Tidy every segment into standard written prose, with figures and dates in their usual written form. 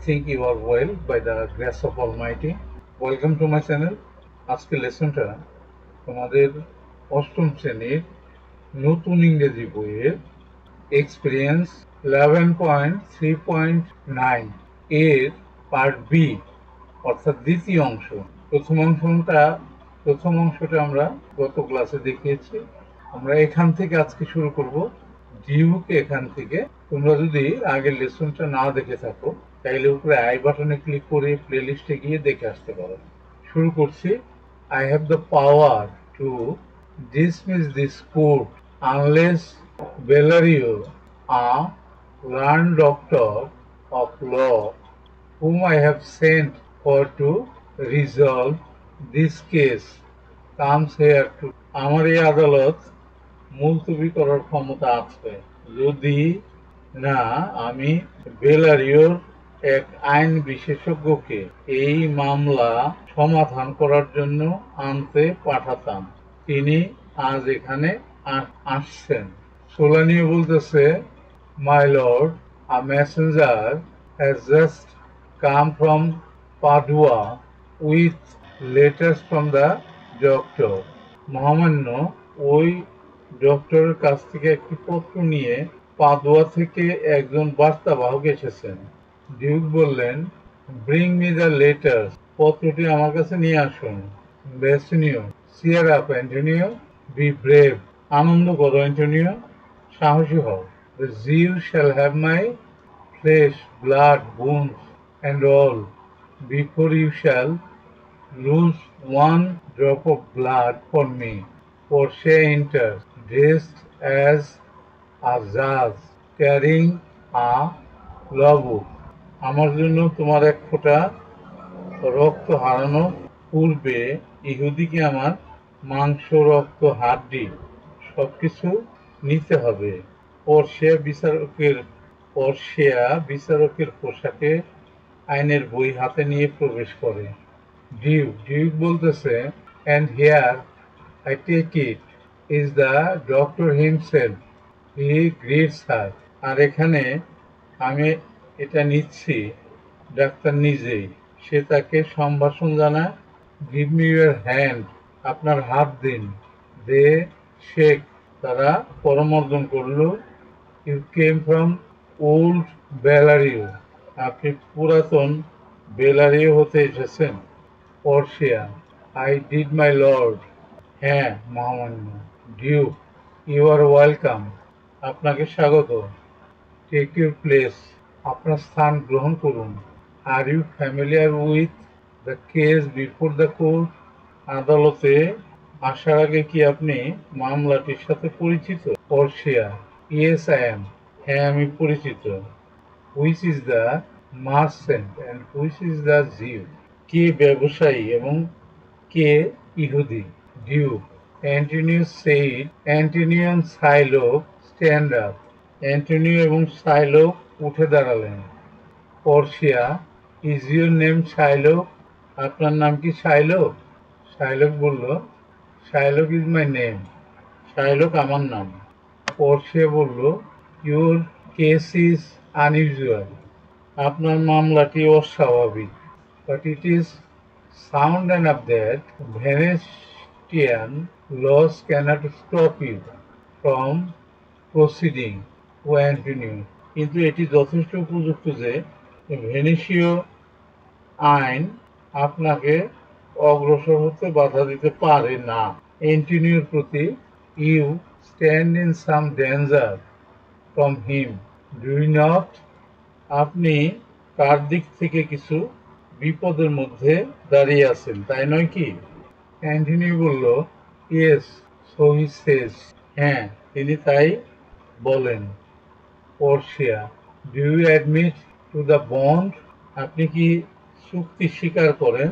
think you are well by the grace of Almighty. Welcome to my channel. আজকে লেসনটা তোমাদের অষ্টম শ্রেণীর নতুন ইংরেজি বইয়ের এক্সপিরিয়েন্স 11.3.9 এর পার্ট বি অর্থাৎ দ্বিতীয় অংশ। প্রথম অংশটা আমরা গত ক্লাসে দেখিয়েছি। আমরা এখান থেকে আজকে শুরু করব। ডিউকে এখান থেকে তোমরা যদি আগের লেসনটা না দেখে থাকো তাইলে উপরে আই বাটনে ক্লিক করে প্লেলিস্টে গিয়ে দেখে আসতে পারো। শুরু করছি। I have the power to dismiss this court unless Valerio, a learned doctor of law, whom I have sent for to resolve this case, comes here to আমার এই আদালত মুলতবি করার ক্ষমতা আছে যদি না আমি বেলারিওর এক আইন বিশেষজ্ঞকে এই মামলা সমাধান করার জন্য আনতে পাঠাতাম। তিনি আজ এখানে আসছেন। সোলানিও বলতেছে, my lord, a messenger has just come from Padua with letters from the doctor. মহামান্য, ওই ডক্টরের কাছ থেকে একটি পত্র নিয়ে পাদুয়া থেকে একজন বার্তাবাহক এসেছেন। ডিউক বললেন, ব্রিং মি দ্য লেটার্স, পত্রটি আমার কাছে নিয়ে আসুন। Bassanio, cheer up Antonio, be brave, আনন্দ করো অ্যান্টোনিও, সাহসী হও। The Jew shall have my flesh, blood, bones and all before you shall lose one drop of blood for me. Portia enters, dressed as a judge, carrying a law book. আমার জন্য তোমার এক ফোঁটা রক্ত হারানোর পূর্বে ইহুদিকে আমার মাংস, রক্ত, হাড্ডি সবকিছু নিতে হবে। পর্শিয়া বিচারকের পোশাকে আইনের বই হাতে নিয়ে প্রবেশ করে। ডিউক বলতেছে, and here I take it is the doctor himself. He greets her. আর এখানে আমি এটা নিচ্ছি ডাক্তার নিজেই, সে তাকে সম্ভাষণ জানায়। গিভ মি ইউর হ্যান্ড, আপনার হাত দিন। দে শেক, তারা করমর্দন করল। ইউ কেম ফ্রম ওল্ড বেলারিও, আপনি পুরাতন বেলারিও হতে এসেছেন। Portia, I did my lord, হ্যাঁ মহামান্য। ডিউক, ইউ আর ওয়েলকাম, আপনাকে স্বাগত। টেক ইউর প্লেস, আপনার স্থান গ্রহণ করুন। Are you familiar with the case before the court, আদালতে আসার আগে কি আপনি মামলাটির সাথে পরিচিত? পর্শিয়া, ইয়েস আই অ্যাম, হ্যাঁ আমি পরিচিত। Which is the merchant and which is the Jew, কে ব্যবসায়ী এবং কে ইহুদি? Duke, Antonio said, Antonio and Shylock stand up, Antonio এবং সাইলোক উঠে দাঁড়ালেন। Portia, is your name Shylock, আপনার নাম কি সাইলোক? সাইলোক বলল, সাইলোক ইজ মাই নেম, সাইলোক আমার নাম। পর্শিয়া বলল, ইউর কেস ইজ আনইউজুয়াল, আপনার মামলাটি অস্বাভাবিক। But it is sound enough that Venetian laws cannot stop you from proceeding to Antonio. কিন্তু এটি যথেষ্ট উপযুক্ত যে ভেনিসীয় আইন আপনাকে অগ্রসর হতে বাধা দিতে পারে না। অ্যান্টোনিওর প্রতি, you stand in some danger from him, do you not, আপনি তার দিক থেকে কিছু বিপদের মধ্যে দাঁড়িয়ে আছেন, তাই নয় কি? অ্যান্টনি বলল, ইয়েস সো হি সেজ, হ্যাঁ তিনি তাই বলেন। Portia, do you admit to the bond, আপনি কি চুক্তি স্বীকার করেন?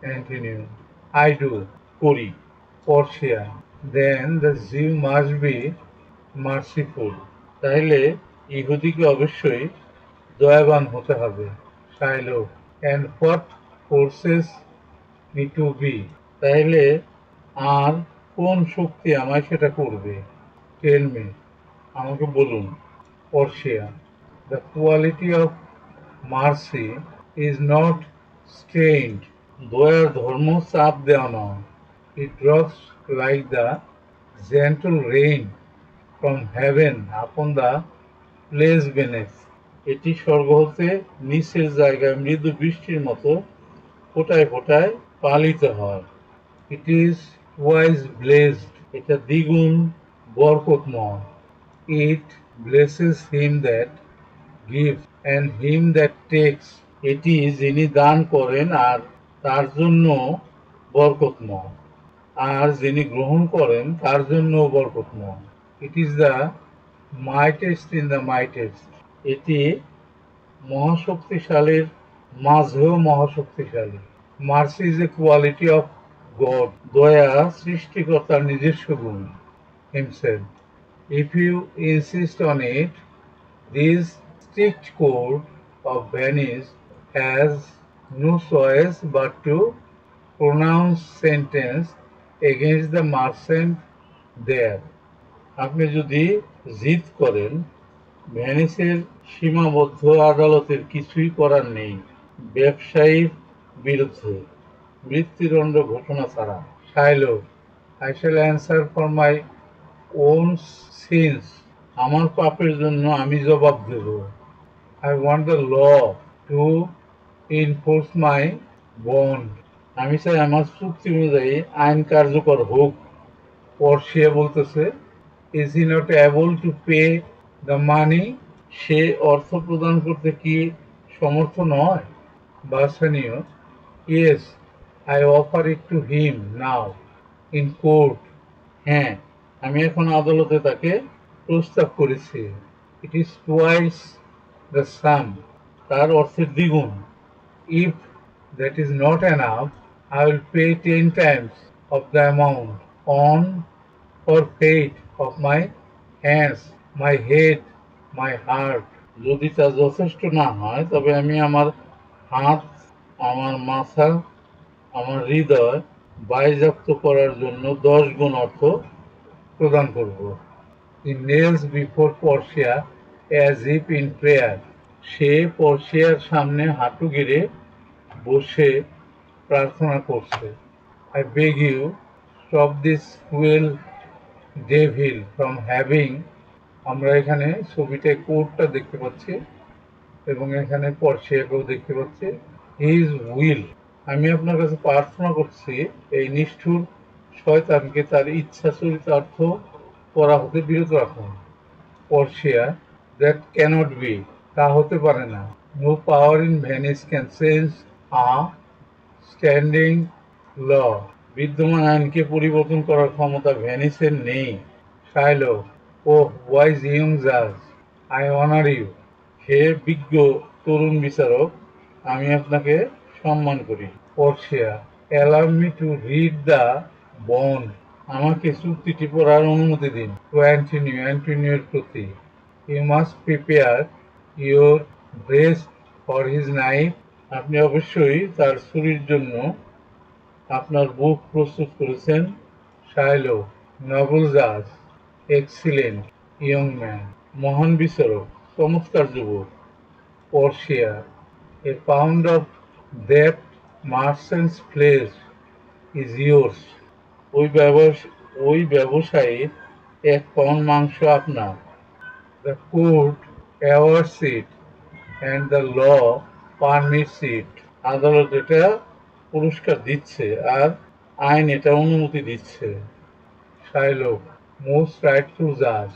অ্যান্টনিও, আই ডু, করি। Portia, then the Jew must be merciful, তাহলে ইহুদিকে অবশ্যই দয়াবান হতে হবে। সাইলোক, and what forces me to be, তাহলে আর কোন শক্তি আমায় সেটা করবে? টেল মি, আমাকে বলুন। Portia, the quality of Mercy is not strained. দয়ার ধর্ম চাপ দেওয়া নয়। It drops like the gentle rain from heaven upon the place beneath. এটি স্বর্গ হতে নিচের জায়গায় মৃদু বৃষ্টির মতো ফোঁটায় ফোঁটায় পালিত হয়। It is twice blessed. এটা দ্বিগুণ বরকতময়। It blesses him that gives and him that takes. এটি যিনি দান করেন আর তার জন্য বরকতময়, আর যিনি গ্রহণ করেন তার জন্য বরকতময়। It is the mightiest in the mightiest. এটি মহাশক্তিশালীর মাঝেও মহাশক্তিশালী। Mercy is a quality of God. দয়া সৃষ্টিকর্তার নিজস্ব গুণ, himself. If you insist on it, this strict code of Venice has no choice but to pronounce sentence against the merchant there. আপনি যদি জিদ করেন, ভেনিসের সীমাবদ্ধ আদালতের কিছুই করার নেই ব্যবসায়ীর বিরুদ্ধে মৃত্যুদণ্ড ঘোষণা ছাড়া। শাইলো, I shall answer for my own sins. আমার পাপের জন্য আমি জবাব দেব। I want the law to enforce my bond. আমি চাই আমার চুক্তি অনুযায়ী আইন কার্যকর হোক। পর্শিয়া বলতেছে, is he not able to pay the money? সে অর্থ প্রদান করতে কি সমর্থ নয়? বার্সানীয়, yes, I offer it to him now in court. হ্যাঁ, আমি এখন আদালতে তাকে প্রস্তাব করেছি। It is twice the sum. তার অর্থের দ্বিগুণ। If that is not enough, I will pay 10 times of the amount on for fate of my hands, my head, my heart. যদি তা যথেষ্ট না হয় তবে আমি আমার হাত, আমার মাথা, আমার হৃদয় বাজেয়াপ্ত করার জন্য 10 গুণ অর্থ প্রদান করব। He kneels before Portia as if in prayer. সে পর্শিয়ার সামনে হাঁটু গেড়ে বসে প্রার্থনা করছে। I beg you, stop this cruel devil from having. আমরা এখানে ছবিতে কোটটা দেখতে পাচ্ছি এবং এখানে পর্শিয়াকেও দেখতে পাচ্ছি। His will. আমি আপনার কাছে প্রার্থনা করছি এই নিষ্ঠুর শয়তানকে তার ইচ্ছা চরিতার্থ করা হতে বিরত রাখুন। Portia, that cannot be. তা হতে পারে না। No power in Venice can change a standing law. বিদ্যমান আইনকে পরিবর্তন করার ক্ষমতা ভেনিসের নেই। শাইলো, ও ওয়াইজ ইয়ং জাজ, আই অনার ইউ। হে বিজ্ঞ তরুণ বিচারক, আমি আপনাকে সম্মান করি। Portia, allow me to read the bond. আমাকে চুক্তিটি পড়ার অনুমতি দিন। টু অ্যান্টনিও, অ্যান্টনিওর প্রতি। You must prepare your breast for his knife. আপনি অবশ্যই তার ছুরির জন্য আপনার বুক প্রস্তুত করেছেন। শাইলো, নোবেল জাজ, এক্সিলেন্ট ইয়ং ম্যান। মহান বিচারক, চমৎকার যুবক। Portia, a pound of that merchant's flash is yours. ওই ব্যবসায়ীর 1 পাউন্ড মাংস আপনার। The court awards it and the law permits it. আদালত এটা পুরস্কার দিচ্ছে আর আইন এটা অনুমতি দিচ্ছে। শাইলো, মোস্ট রাইটফুল জাজ,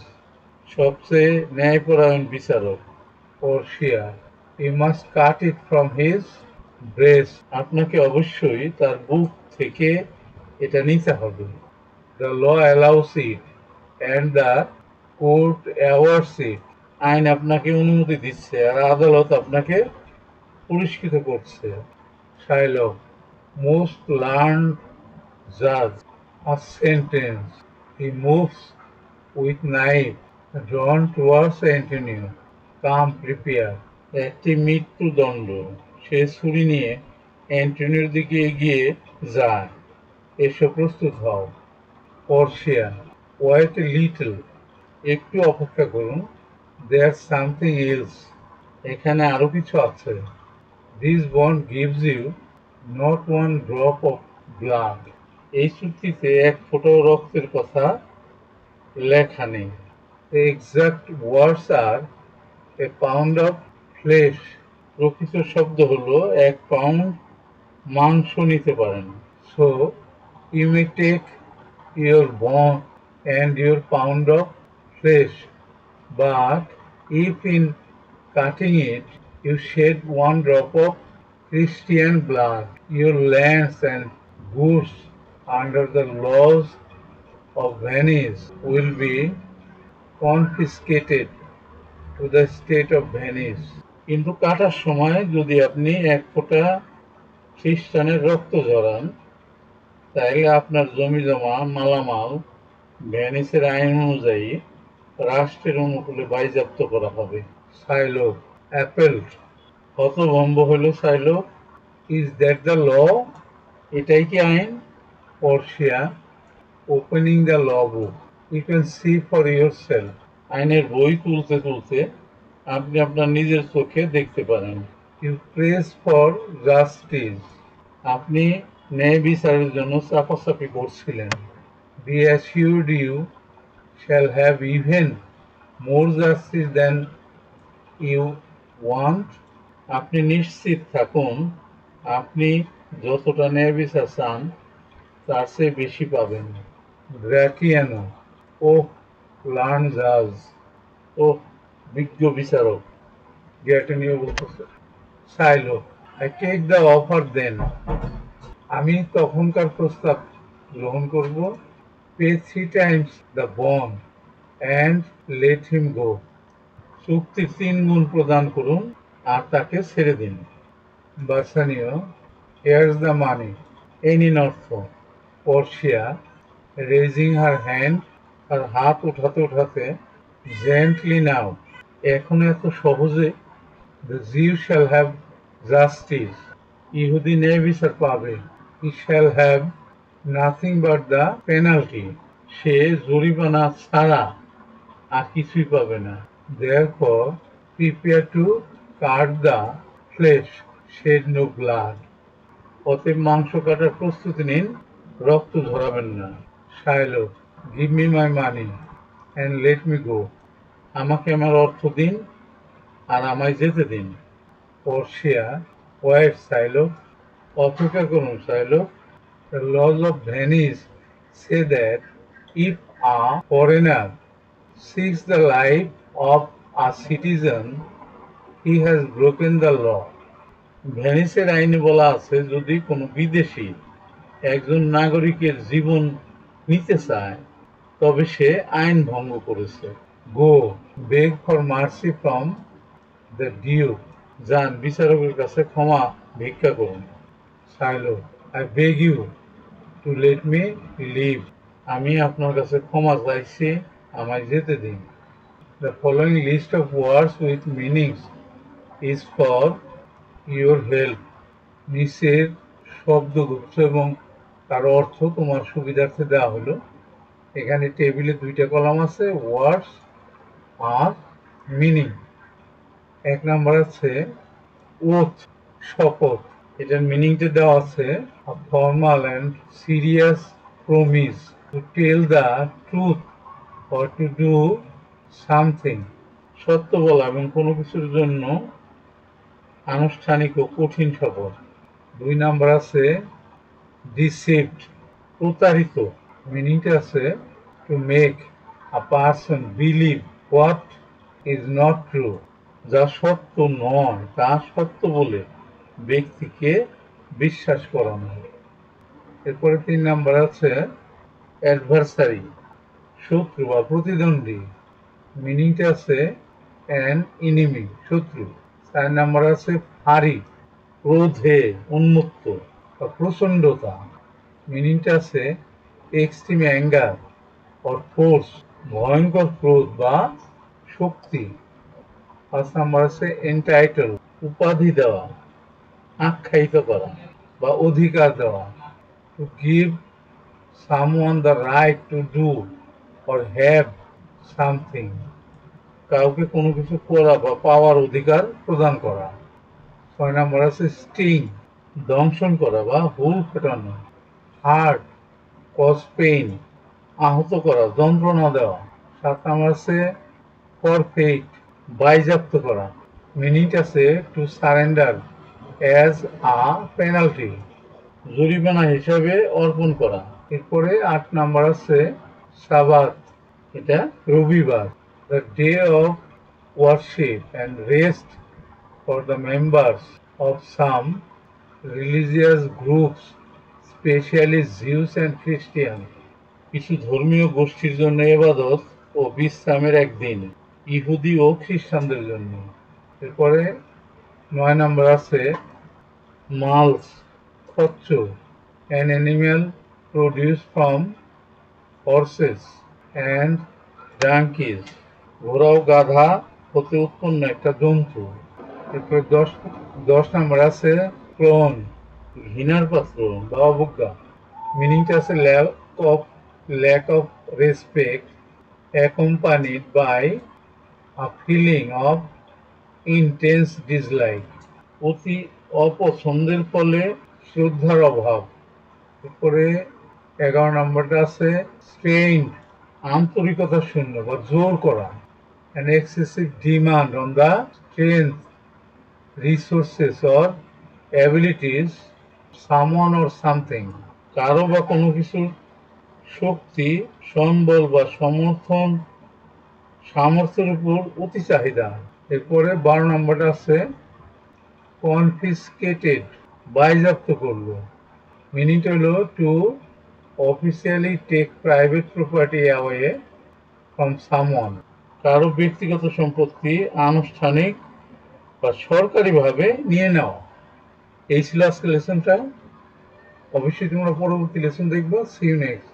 সবচেয়ে ন্যায়পরায়ণ বিচারক। Portia, you must cut it from his breast. আপনাকে অবশ্যই তার বুক থেকে এটা নিতে হবে। The law allows it and the court awards it. আইন আপনাকে অনুমতি দিচ্ছে আর আদালত আপনাকে পুরস্কৃত করছে। শাইলো, most learned judge, a sentence. He moves with knife drawn towards Antonio. Come, prepare. একটি মৃত্যুদণ্ড। সে ছুরি নিয়ে অ্যান্টনিওর দিকে এগিয়ে যায়। এসো, প্রস্তুত হও। Portia, wait a little. একটু অপেক্ষা করুন। There's something else. এখানে আরো কিছু আছে। This bond gives you not one drop of blood. এই চুক্তিতে এক ফোঁটাও রক্তের কথা লেখা নেই। The exact words are a pound of flesh. প্রকৃত শব্দ হলো 1 পাউন্ড মাংস নিতে পারেন। So you may take your bone and your pound of flesh, but if in cutting it you shed 1 drop of Christian blood, your lands and goods under the laws of Venice will be confiscated to the state of Venice. কিন্তু কাটার সময় যদি আপনি 1 ফোঁটা খ্রিস্টানের রক্ত ঝরান, তাহলে আপনার জমিজমা মালামাল ভেনিসের আইন অনুযায়ী রাষ্ট্রের অনুকূলে বাজেয়াপ্ত করা হবে। সাইলোক অ্যাপেল হতভম্ব হইল Shylock. Is that the law? এটাই কি আইন? Portia opening the law book, you can see for yourself. আইনের বই তুলতে তুলতে আপনি আপনার নিজের চোখে দেখতে পারেন। ইউ প্রেস ফর জাস্টিস, আপনি ন্যায় বিচারের জন্য চাপাচাপি করছিলেন। Be assured you shall have even more justice than you want. আপনি নিশ্চিত থাকুন, আপনি যতটা ন্যায় বিচার চান তার চেয়ে বেশি পাবেন। গ্র্যাটিয়ানো ও লার্ন জাজ, ও বিজ্ঞ বিচারক। গ্র্যাটিনিও বলতেছে Shylock I take the offer then, আমি তখনকার প্রস্তাব গ্রহণ করব। Pay 3 times the bond and let him go. চুক্তির 3 গুণ প্রদান করুন আর তাকে ছেড়ে দিন। বার্সানিও here's the money, এই নিন অর্থ। পর্শিয়া রেজিং হার হ্যান্ড, তার হাত উঠাতে উঠাতে জেন্টলি নাও, এখন এত সহজে। the Jew shall have justice, ইহুদি ন্যায় বিচার পাবে। he shall have nothing but the penalty, সে জরিমানা ছাড়া আর কিছুই পাবে না। therefore prepare to cut the flesh, shed no blood, অতএব মাংস কাটার প্রস্তুতি নিন, রক্ত ঝরাবেন না। Shylock give me my money and let me go, আমাকে আমার অর্থ দিন আর আমায় যেতে দিন। পর্শিয়া ওয়েট সাইলো, অপেক্ষা করুন silo. The laws of Venice say that if a foreigner seeks the life of a citizen, he has broken the law. ভেনিসের আইনে বলা আছে, যদি কোনো বিদেশি একজন নাগরিকের জীবন নিতে চায় তবে সে আইন ভঙ্গ করেছে। Go beg for mercy from the duke, যান বিচারকের কাছে ক্ষমা ভিক্ষা করুন। সাইলো I beg you to let me leave, আমি আপনার কাছে ক্ষমা চাইছি, আমায় যেতে দিন। The following list of words with meanings is for your help, নিচের শব্দগুচ্ছ এবং তার অর্থ তোমার সুবিধার্থে দেওয়া হলো। এখানে টেবিলে 2টা কলাম আছে, ওয়ার্ডস আর মিনিং। 1 নাম্বার আছে ওথ, শপথ, এটার মিনিংটা দেওয়া আছে formal and serious promise to tell the truth or to do something, সত্য বলা এবং কোনো কিছুর জন্য আনুষ্ঠানিক ও কঠিন শপথ। 2 নাম্বার আছে ডিসিভড, প্রতারিত, মিনিংটা আছে to make a person believe what is not true, যা সত্য নয় তা সত্য বলে ব্যক্তিকে বিশ্বাস করানো। এরপরে 3 নাম্বার আছে অ্যাডভার্সারি, শত্রু বা প্রতিদ্বন্দ্বী, মিনিংটা আছে অ্যান এনিমি, শত্রু। 4 নাম্বার আছে ফারি, ক্রোধে উন্মত্ত বা প্রচণ্ডতা, মিনিংটা আছে এক্সট্রিম অ্যাঙ্গার অর ফোর্স, ভয়ঙ্কর ক্রোধ বা শক্তি। 5 নাম্বার আছে এন্টাইটেল, উপাধি দেওয়া, আখ্যায়িত করা বা অধিকার দেওয়া। To give someone the right to do or have something, কাউকে কোনো কিছু করা বা পাওয়ার অধিকার প্রদান করা। 6 নাম্বার আছে স্টিং, দংশন করা বা হুল ফেটানো। হার্ট, কজ পেইন, আহত করা, যন্ত্রণা দেওয়া। 7 নাম্বার আছে ফরফেইট, বাজেয়াপ্ত করা। মিনিট আছে to surrender as a penalty, জরিমানা হিসাবে অর্পণ করা। এরপরে 8 নাম্বার আছে সাবাত, এটা রবিবার, the day of worship and rest for the members of some religious groups, specially Zeus and Christian. কিছু ধর্মীয় গোষ্ঠীর জন্য ইবাদত ও বিশ্রামের একদিন, ইহুদি ও খ্রিস্টানদের জন্য। এরপরে 9 নাম্বার আছে mulch, খচ্চ, an animal produced from horses and donkeys, ঘোড়া ও গাধা হতে উৎপন্ন একটা জন্তু। এরপরে 10 নাম্বার আছে ক্লোন, ঘৃণার পাত্র বা অবজ্ঞা। মিনিংটা আছে lack of respect accompanied by a feeling of intense dislike, অতি অপছন্দের ফলে শ্রদ্ধার অভাব। এরপরে 11 নাম্বারটা আছে স্ট্রেইন, আন্তরিকতা শূন্য বা জোর করা। an excessive demand on the strength, resources or abilities someone or something, কারো বা কোনো কিছুর শক্তি, সম্বল বা সামর্থ্যের উপর অতি চাহিদা। এরপরে 12 নাম্বারটা আছে কনফিসকেটেড, বাজেয়াপ্ত করলো। মিনিংটা হলো to officially take private property away from someone, কারো ব্যক্তিগত সম্পত্তি আনুষ্ঠানিক বা সরকারিভাবে নিয়ে নেওয়া। এই ছিল আজকের লেসনটা। অবশ্যই তোমরা পরবর্তী লেসন দেখবা। See you next.